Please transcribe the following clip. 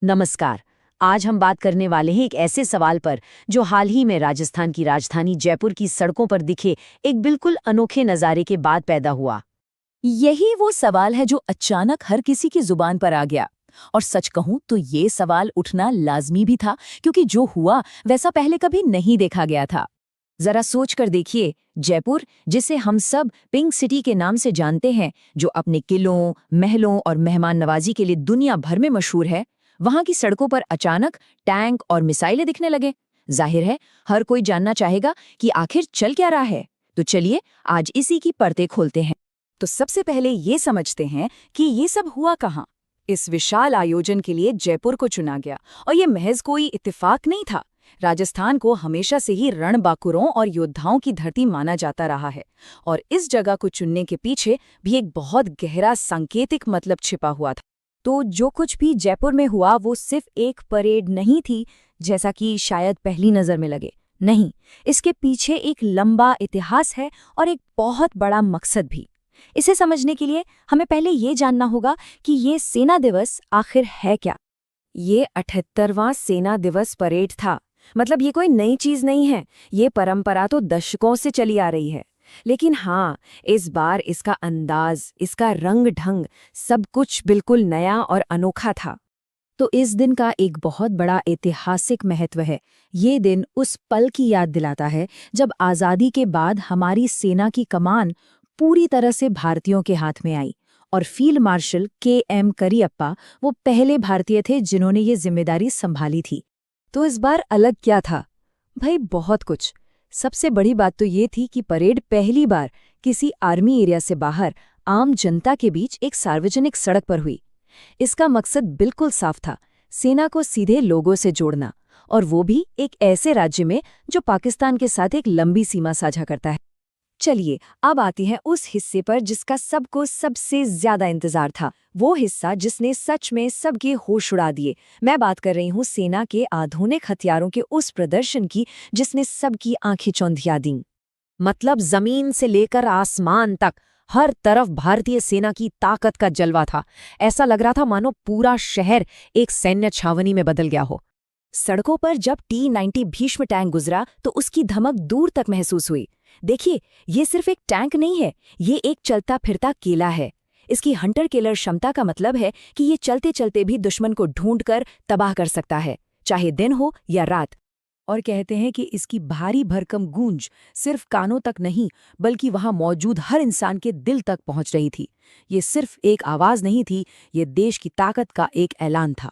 नमस्कार। आज हम बात करने वाले हैं एक ऐसे सवाल पर जो हाल ही में राजस्थान की राजधानी जयपुर की सड़कों पर दिखे एक बिल्कुल अनोखे नज़ारे के बाद पैदा हुआ। यही वो सवाल है जो अचानक हर किसी की जुबान पर आ गया। और सच कहूं तो ये सवाल उठना लाजमी भी था, क्योंकि जो हुआ वैसा पहले कभी नहीं देखा गया था। जरा सोच कर देखिए, जयपुर, जिसे हम सब पिंक सिटी के नाम से जानते हैं, जो अपने किलों, महलों और मेहमान नवाजी के लिए दुनिया भर में मशहूर है, वहां की सड़कों पर अचानक टैंक और मिसाइलें दिखने लगे। जाहिर है, हर कोई जानना चाहेगा कि आखिर चल क्या रहा है। तो चलिए आज इसी की परतें खोलते हैं। तो सबसे पहले ये समझते हैं कि ये सब हुआ कहाँ। इस विशाल आयोजन के लिए जयपुर को चुना गया, और ये महज कोई इत्तेफाक नहीं था। राजस्थान को हमेशा से ही रणबांकुरों और योद्धाओं की धरती माना जाता रहा है, और इस जगह को चुनने के पीछे भी एक बहुत गहरा सांकेतिक मतलब छिपा हुआ था। तो जो कुछ भी जयपुर में हुआ वो सिर्फ एक परेड नहीं थी, जैसा कि शायद पहली नज़र में लगे। नहीं, इसके पीछे एक लंबा इतिहास है और एक बहुत बड़ा मकसद भी। इसे समझने के लिए हमें पहले ये जानना होगा कि ये सेना दिवस आखिर है क्या। ये 78वां सेना दिवस परेड था। मतलब ये कोई नई चीज नहीं है, ये परंपरा तो दशकों से चली आ रही है। लेकिन हाँ, इस बार इसका अंदाज, इसका रंग ढंग, सब कुछ बिल्कुल नया और अनोखा था। तो इस दिन का एक बहुत बड़ा ऐतिहासिक महत्व है। ये दिन उस पल की याद दिलाता है जब आज़ादी के बाद हमारी सेना की कमान पूरी तरह से भारतीयों के हाथ में आई, और फील्ड मार्शल के.एम. करियप्पा वो पहले भारतीय थे जिन्होंने ये जिम्मेदारी संभाली थी। तो इस बार अलग क्या था? भाई बहुत कुछ। सबसे बड़ी बात तो ये थी कि परेड पहली बार किसी आर्मी एरिया से बाहर आम जनता के बीच एक सार्वजनिक सड़क पर हुई। इसका मकसद बिल्कुल साफ था, सेना को सीधे लोगों से जोड़ना, और वो भी एक ऐसे राज्य में जो पाकिस्तान के साथ एक लंबी सीमा साझा करता है। चलिए अब आती है उस हिस्से पर जिसका सबको सबसे ज्यादा इंतजार था, वो हिस्सा जिसने सच में सबके होश उड़ा दिए। मैं बात कर रही हूँ सेना के आधुनिक हथियारों के उस प्रदर्शन की जिसने सबकी आंखें चौंधिया दी। मतलब जमीन से लेकर आसमान तक हर तरफ भारतीय सेना की ताकत का जलवा था। ऐसा लग रहा था मानो पूरा शहर एक सैन्य छावनी में बदल गया हो। सड़कों पर जब T-90 भीष्म टैंक गुजरा तो उसकी धमक दूर तक महसूस हुई। देखिए, ये सिर्फ एक टैंक नहीं है, ये एक चलता फिरता केला है। इसकी हंटर किलर क्षमता का मतलब है कि ये चलते चलते भी दुश्मन को ढूंढकर तबाह कर सकता है, चाहे दिन हो या रात। और कहते हैं कि इसकी भारी भरकम गूंज सिर्फ कानों तक नहीं, बल्कि वहां मौजूद हर इंसान के दिल तक पहुंच रही थी। ये सिर्फ एक आवाज नहीं थी, ये देश की ताकत का एक ऐलान था।